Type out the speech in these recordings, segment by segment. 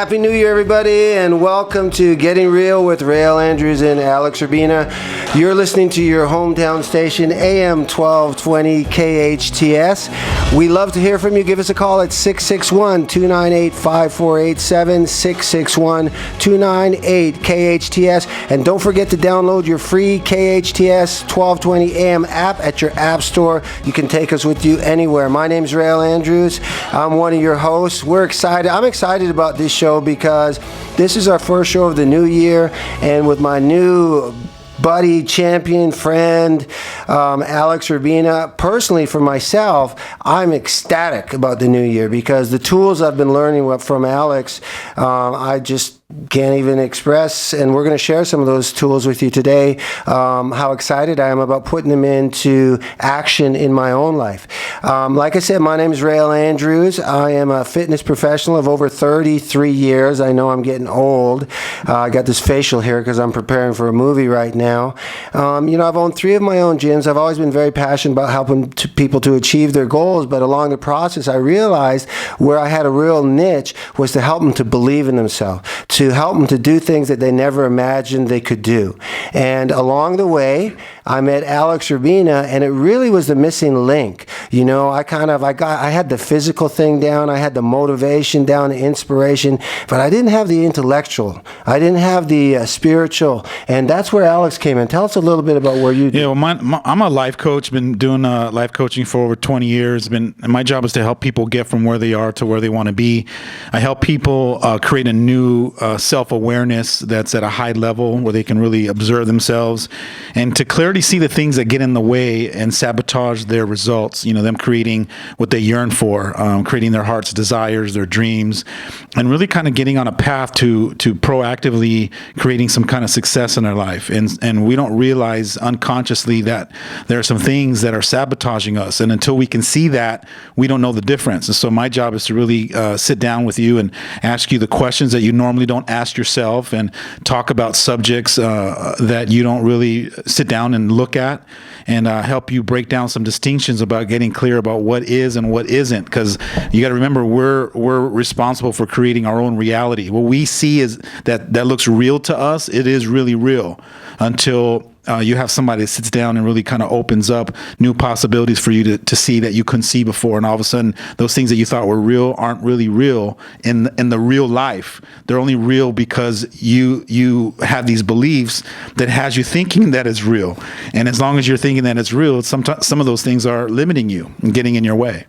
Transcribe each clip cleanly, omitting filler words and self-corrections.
Happy New Year, everybody, and welcome to Getting Real with Réal Andrews and Alex Urbina. You're listening to your hometown station, AM 1220 KHTS. We love to hear from you. Give us a call at 661-298-5487, 661-298-KHTS. And don't forget to download your free KHTS 1220 AM app at your app store. You can take us with you anywhere. My name's Réal Andrews. I'm one of your hosts. We're excited. I'm excited about this show because this is our first show of the new year, and with my new buddy, champion, friend, Alex Urbina. Personally, for myself, I'm ecstatic about the new year because the tools I've been learning from Alex, I just can't even express, and we're going to share some of those tools with you today, how excited I am about putting them into action in my own life. Like I said, my name is Réal Andrews. I am a fitness professional of over 33 years. I know I'm getting old. I got this facial hair because I'm preparing for a movie right now. I've owned 3 of my own gyms. I've always been very passionate about helping people to achieve their goals, but along the process, I realized where I had a real niche was to help them to believe in themselves, to help them to do things that they never imagined they could do. And along the way, I met Alex Urbina, and it really was the missing link. I had the physical thing down, I had the motivation down, the inspiration, but I didn't have the intellectual. I didn't have the spiritual, and that's where Alex came in. Tell us a little bit about where you do. Yeah, well, I'm a life coach. Been doing life coaching for over 20 years. And my job is to help people get from where they are to where they want to be. I help people create a new self-awareness that's at a high level where they can really observe themselves and to clearly see the things that get in the way and sabotage their results, them creating what they yearn for, creating their heart's desires, their dreams, and really kind of getting on a path to proactively creating some kind of success in their life. And we don't realize unconsciously that there are some things that are sabotaging us. And until we can see that, we don't know the difference. And so my job is to really sit down with you and ask you the questions that you normally don't ask yourself and talk about subjects that you don't really sit down and look at, and help you break down some distinctions about getting clear about what is and what isn't. Because you got to remember, we're responsible for creating our own reality. What we see is that looks real to us. It is really real until you have somebody that sits down and really kind of opens up new possibilities for you to see that you couldn't see before. And all of a sudden, those things that you thought were real aren't really real in the real life. They're only real because you have these beliefs that has you thinking that it's real. And as long as you're thinking that it's real, sometimes some of those things are limiting you and getting in your way.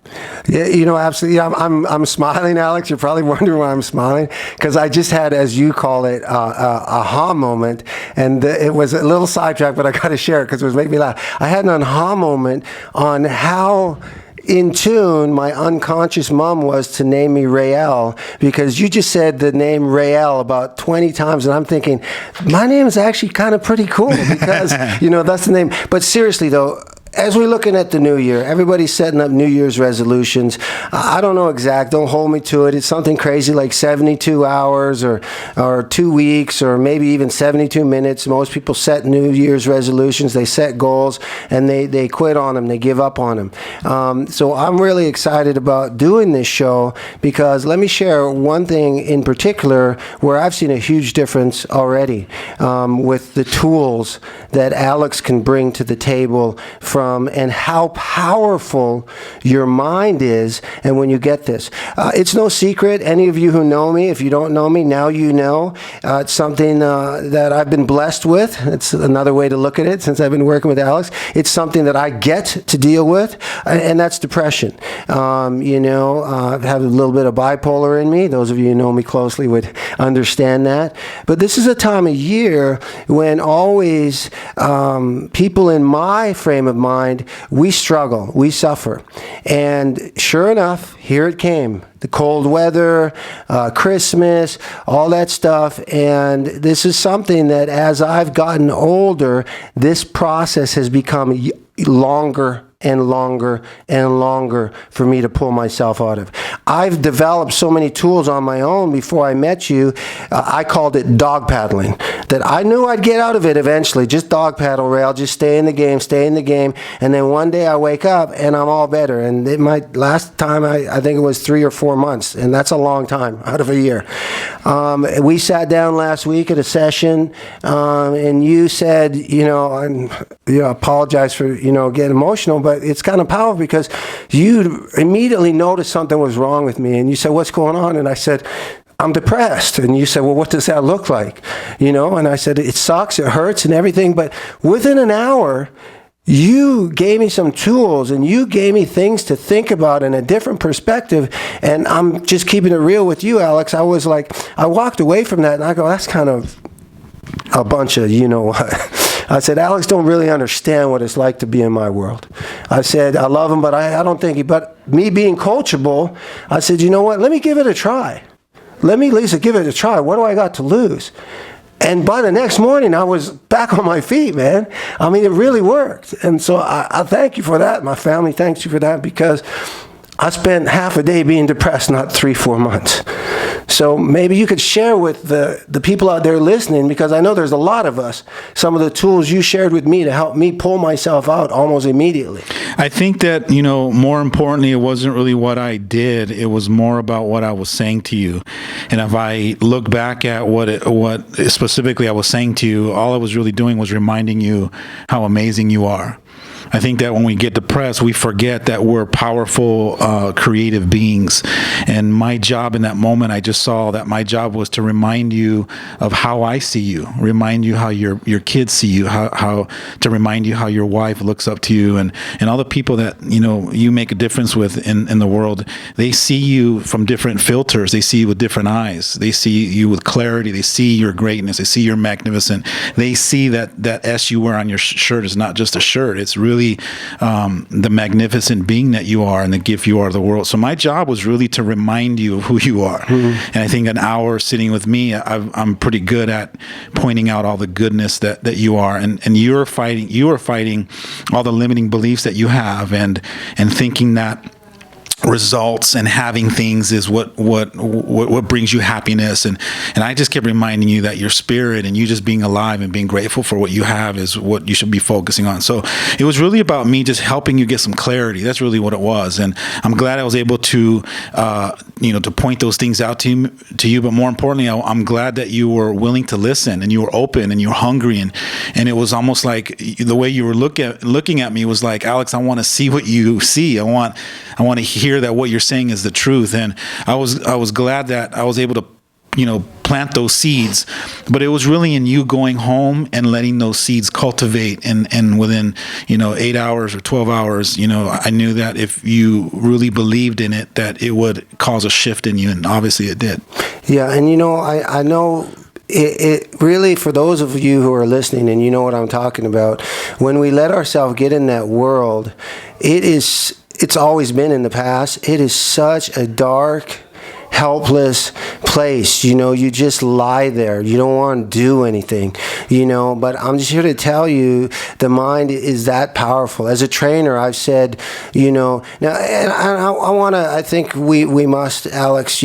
Yeah, absolutely. I'm smiling, Alex. You're probably wondering why I'm smiling, because I just had, as you call it, a aha moment, and it was a little sidetrack, but I got to share it because it was making me laugh. I had an aha moment on how in tune my unconscious mom was to name me Réal, because you just said the name Réal about 20 times, and I'm thinking, my name is actually kind of pretty cool because, that's the name. But seriously, though, as we're looking at the new year, everybody's setting up New Year's resolutions. I don't know exact. Don't hold me to it. It's something crazy like 72 hours or 2 weeks or maybe even 72 minutes. Most people set New Year's resolutions. They set goals and they quit on them. They give up on them. So I'm really excited about doing this show because let me share one thing in particular where I've seen a huge difference already with the tools that Alex can bring to the table and how powerful your mind is. And when you get this, it's no secret. Any of you who know me, if you don't know me, now you know. It's something that I've been blessed with. It's another way to look at it since I've been working with Alex. It's something that I get to deal with, and that's depression. I have a little bit of bipolar in me. Those of you who know me closely would understand that. But this is a time of year when always people in my frame of mind, we struggle, we suffer. And sure enough, here it came. The cold weather, Christmas, all that stuff. And this is something that as I've gotten older, this process has become longer and longer and longer for me to pull myself out of. I've developed so many tools on my own before I met you. I called it dog paddling, that I knew I'd get out of it eventually. Just dog paddle, Réal, just stay in the game. And then one day I wake up and I'm all better. And last time, I think it was 3 or 4 months. And that's a long time out of a year. We sat down last week at a session, and you said, I apologize for, getting emotional, but it's kind of powerful because you immediately noticed something was wrong with me. And you said, what's going on? And I said, I'm depressed. And you said, well, what does that look like? And I said, it sucks, it hurts and everything. But within an hour, you gave me some tools and you gave me things to think about in a different perspective. And I'm just keeping it real with you, Alex. I was like, I walked away from that and I go, that's kind of a bunch of, I said, Alex don't really understand what it's like to be in my world. I said, I love him, but I don't think but me being coachable, I said, you know what, let me give it a try. Let me, Lisa, give it a try. What do I got to lose? And by the next morning, I was back on my feet, man. I mean, it really worked. And so I thank you for that. My family thanks you for that, because I spent half a day being depressed, not 3-4 months. So maybe you could share with the people out there listening, because I know there's a lot of us, some of the tools you shared with me to help me pull myself out almost immediately. I think that, more importantly, it wasn't really what I did. It was more about what I was saying to you. And if I look back at what specifically I was saying to you, all I was really doing was reminding you how amazing you are. I think that when we get depressed, we forget that we're powerful, creative beings. And my job in that moment, I just saw that my job was to remind you of how I see you, remind you how your kids see you, how to remind you how your wife looks up to you, and all the people that you make a difference with in the world. They see you from different filters. They see you with different eyes. They see you with clarity. They see your greatness. They see you're magnificent. They see that S you wear on your shirt is not just a shirt. It's really the magnificent being that you are and the gift you are to the world. So my job was really to remind you of who you are. Mm-hmm. And I think an hour sitting with me, I'm pretty good at pointing out all the goodness that you are. And you are fighting all the limiting beliefs that you have and thinking that results and having things is what brings you happiness, and I just kept reminding you that your spirit and you just being alive and being grateful for what you have is what you should be focusing on. So it was really about me just helping you get some clarity. That's really what it was, and I'm glad I was able to to point those things out to you. But more importantly, I'm glad that you were willing to listen and you were open and you were hungry, and it was almost like the way you were looking at me was like, Alex, I want to see what you see. I want to hear that what you're saying is the truth. And I was glad that I was able to plant those seeds, but it was really in you going home and letting those seeds cultivate, and within 8 hours or 12 hours, I knew that if you really believed in it, that it would cause a shift in you, and obviously it did. Yeah, and I know it really, for those of you who are listening, and you know what I'm talking about, when we let ourselves get in that world, it's always been in the past. It is such a dark, helpless place. You just lie there. You don't want to do anything, but I'm just here to tell you the mind is that powerful. As a trainer, I've said, now, and I think we must, Alex,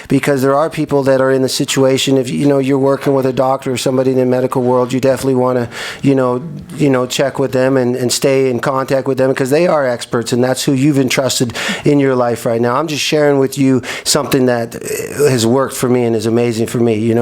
because there are people that are in the situation. If, you're working with a doctor or somebody in the medical world, you definitely want to, check with them and stay in contact with them, because they are experts and that's who you've entrusted in your life right now. I'm just sharing with you something that has worked for me and is amazing for me.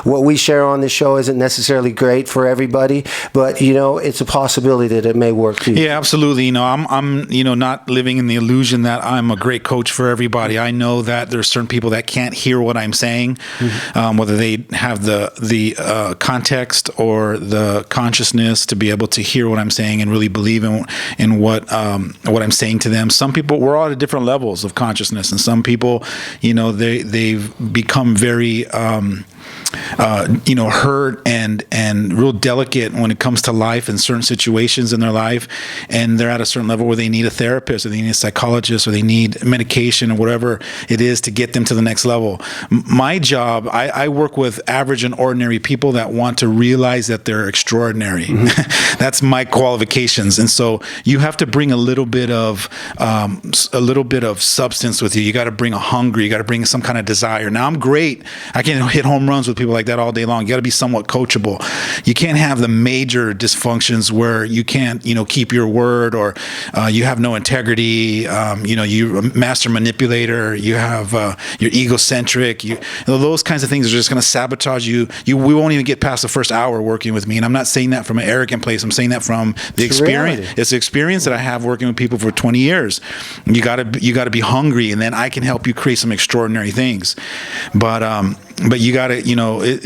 What we share on this show isn't necessarily great for everybody, but it's a possibility that it may work too. Yeah, absolutely. I'm not living in the illusion that I'm a great coach for everybody. I know that there's certain people that can't hear what I'm saying, mm-hmm. Whether they have the context or the consciousness to be able to hear what I'm saying and really believe in what I'm saying to them. Some people, we're all at different levels of consciousness, and some people, they've become very hurt and real delicate when it comes to life and certain situations in their life, and they're at a certain level where they need a therapist or they need a psychologist or they need medication or whatever it is to get them to the next level. My job, I work with average and ordinary people that want to realize that they're extraordinary. That's my qualifications, and so you have to bring a little bit of substance with you. You got to bring a hunger. You got to bring some kind of desire. Now, I'm great. I can hit home runs with people like that all day long. You got to be somewhat coachable. You can't have the major dysfunctions where you can't, keep your word, or you have no integrity. You're a master manipulator. You have you're egocentric. Those kinds of things are just going to sabotage you. We won't even get past the first hour working with me. And I'm not saying that from an arrogant place. I'm saying that from the experience. Reality. It's the experience that I have working with people for 20 years. You got to be hungry, and then I can help you create some extraordinary things. But you got to,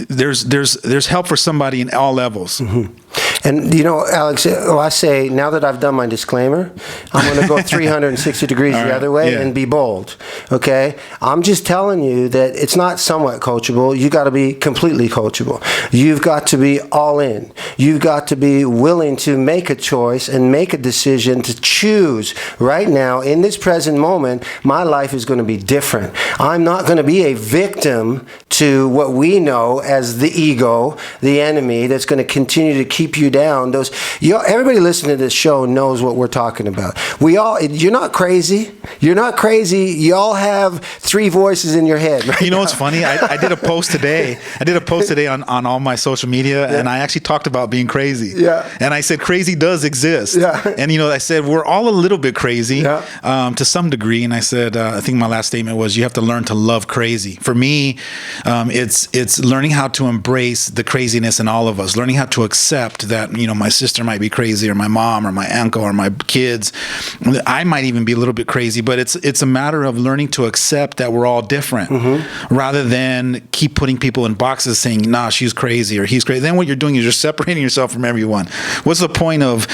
there's help for somebody in all levels. Mm-hmm. And, Alex, I say, now that I've done my disclaimer, I'm going to go 360 degrees the other way and be bold, okay? I'm just telling you that it's not somewhat coachable. You got to be completely coachable. You've got to be all in. You've got to be willing to make a choice and make a decision to choose right now, in this present moment, my life is going to be different. I'm not going to be a victim to what we know as the ego, the enemy, that's going to continue to keep you down. Everybody listening to this show knows what we're talking about. You're not crazy. You're not crazy. You all have three voices in your head. Right, what's funny? I did a post today. On all my social media, and I actually talked about being crazy. Yeah. And I said crazy does exist. Yeah. And I said we're all a little bit crazy, to some degree. And I said I think my last statement was you have to learn to love crazy. For me, it's learning how to embrace the craziness in all of us, learning how to accept that my sister might be crazy, or my mom, or my uncle, or my kids. I might even be a little bit crazy, but it's a matter of learning to accept that we're all different, rather than keep putting people in boxes saying, nah, she's crazy or he's crazy. Then what you're doing is you're separating yourself from everyone. What's the point of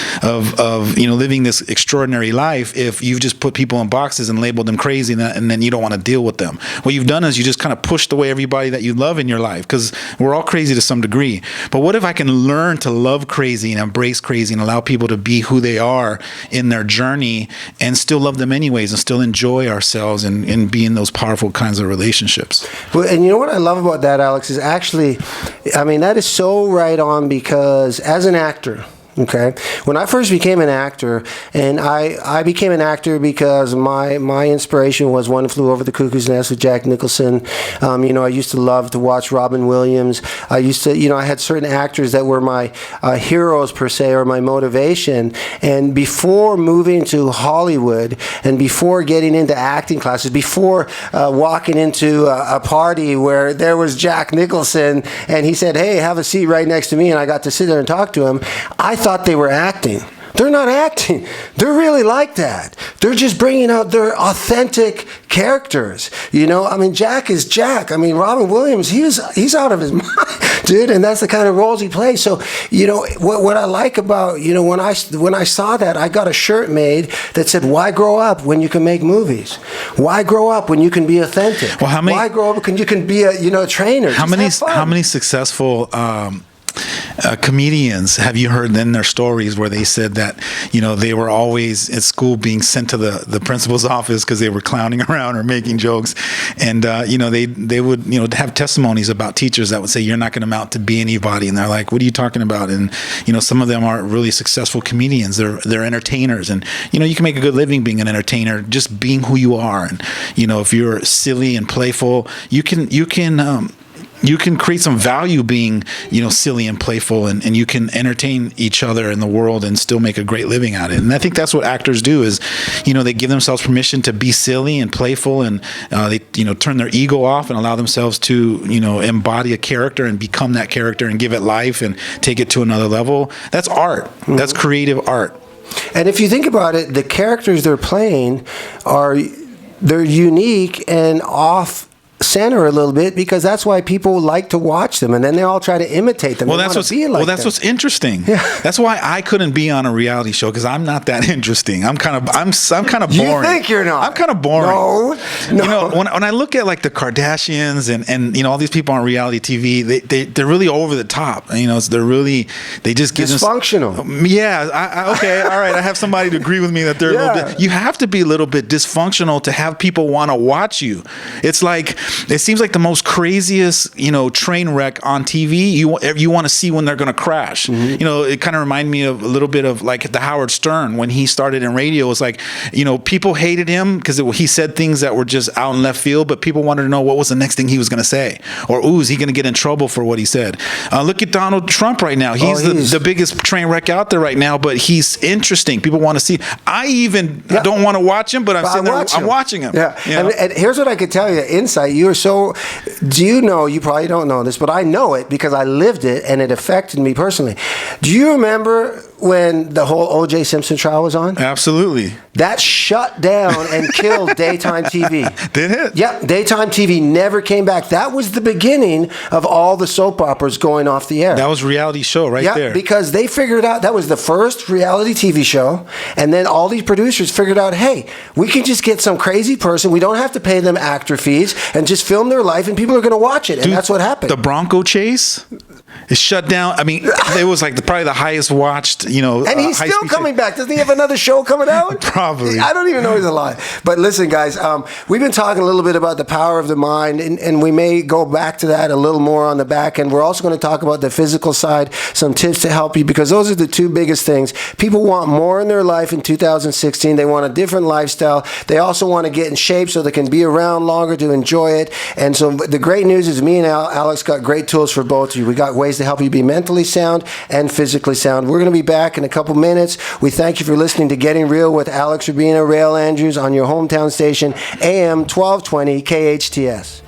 living this extraordinary life if you've just put people in boxes and labeled them crazy, and then you don't want to deal with them? What you've done is you just kind of pushed away everybody that you love in your life, because we're all crazy to some degree. But what if I can learn to love crazy and embrace crazy and allow people to be who they are in their journey and still love them anyways and still enjoy ourselves and be in those powerful kinds of relationships? Well, and you know what I love about that, Alex, is actually, that is so right on, because as an actor, okay, when I first became an actor, and I became an actor because my inspiration was One Flew Over the Cuckoo's Nest with Jack Nicholson. I used to love to watch Robin Williams. I used to, I had certain actors that were my heroes per se, or my motivation. And before moving to Hollywood, and before getting into acting classes, before walking into a party where there was Jack Nicholson, and he said, "Hey, have a seat right next to me," and I got to sit there and talk to him, I thought they were acting. They're not acting. They're really like that. They're just bringing out their authentic characters. Jack is Jack. Robin Williams, he's out of his mind, dude, and that's the kind of roles he plays. So, what I like about, when I saw that, I got a shirt made that said, "Why grow up when you can make movies? Why grow up when you can be authentic? Well, why grow up when you can be a trainer?" How many successful comedians have you heard in their stories where they said that they were always at school being sent to the principal's office because they were clowning around or making jokes, and they would have testimonies about teachers that would say, "You're not going to amount to be anybody," and they're like, "What are you talking about?" And some of them are really successful comedians. They're entertainers, and you can make a good living being an entertainer, just being who you are. And if you're silly and playful, you can create some value being, silly and playful, and you can entertain each other in the world and still make a great living at it. And I think that's what actors do is, they give themselves permission to be silly and playful, and they, turn their ego off and allow themselves to, embody a character and become that character and give it life and take it to another level. That's art. Mm-hmm. That's creative art. And if you think about it, the characters they're playing they're unique and center a little bit, because that's why people like to watch them, and then they all try to imitate them. Well, They that's wanna what's be like them. what's interesting. That's why I couldn't be on a reality show, because I'm not that interesting. I'm kind of boring. You think you're not? I'm kind of boring. No. You know, when I look at like the Kardashians and you know all these people on reality TV, they're really over the top. You know, they just give Dysfunctional. Okay, all right. I have somebody to agree with me that they're a little bit. You have to be a little bit dysfunctional to have people want to watch you. It's like, it seems like the most craziest, you know, train wreck on TV. You want to see when they're going to crash. Mm-hmm. You know, it kind of reminded me of a little bit of like the Howard Stern when he started in radio. It was like, you know, people hated him because he said things that were just out in left field, but people wanted to know what was the next thing he was going to say, or is he going to get in trouble for what he said? Look at Donald Trump right now. He's the biggest train wreck out there right now, but he's interesting. People want to see. I even don't want to watch him, but I'm watching him. Yeah. You know? And here's what I could tell you, insight. You are so, do you know, you probably don't know this, but I know it because I lived it and it affected me personally. Do you remember when the whole O.J. Simpson trial was on? Absolutely. That shut down and killed daytime TV. Did it? Yep. Daytime TV never came back. That was the beginning of all the soap operas going off the air. That was a reality show right there. Because they figured out that was the first reality TV show. And then all these producers figured out, hey, we can just get some crazy person. We don't have to pay them actor fees and just film their life and people are going to watch it. And that's what happened. The Bronco chase is shut down. I mean, it was like probably the highest watched, you know. And he's still coming back. Doesn't he have another show coming out? Probably. I don't even know he's alive. But listen, guys, we've been talking a little bit about the power of the mind, and we may go back to that a little more on the back end. We're also going to talk about the physical side, some tips to help you, because those are the two biggest things. People want more in their life in 2016. They want a different lifestyle. They also want to get in shape so they can be around longer to enjoy it. And so the great news is me and Alex got great tools for both of you. We got ways to help you be mentally sound and physically sound. We're going to be back in a couple minutes. We thank you for listening to Getting Real with Alex Rubina, Réal Andrews on your hometown station, AM 1220 KHTS.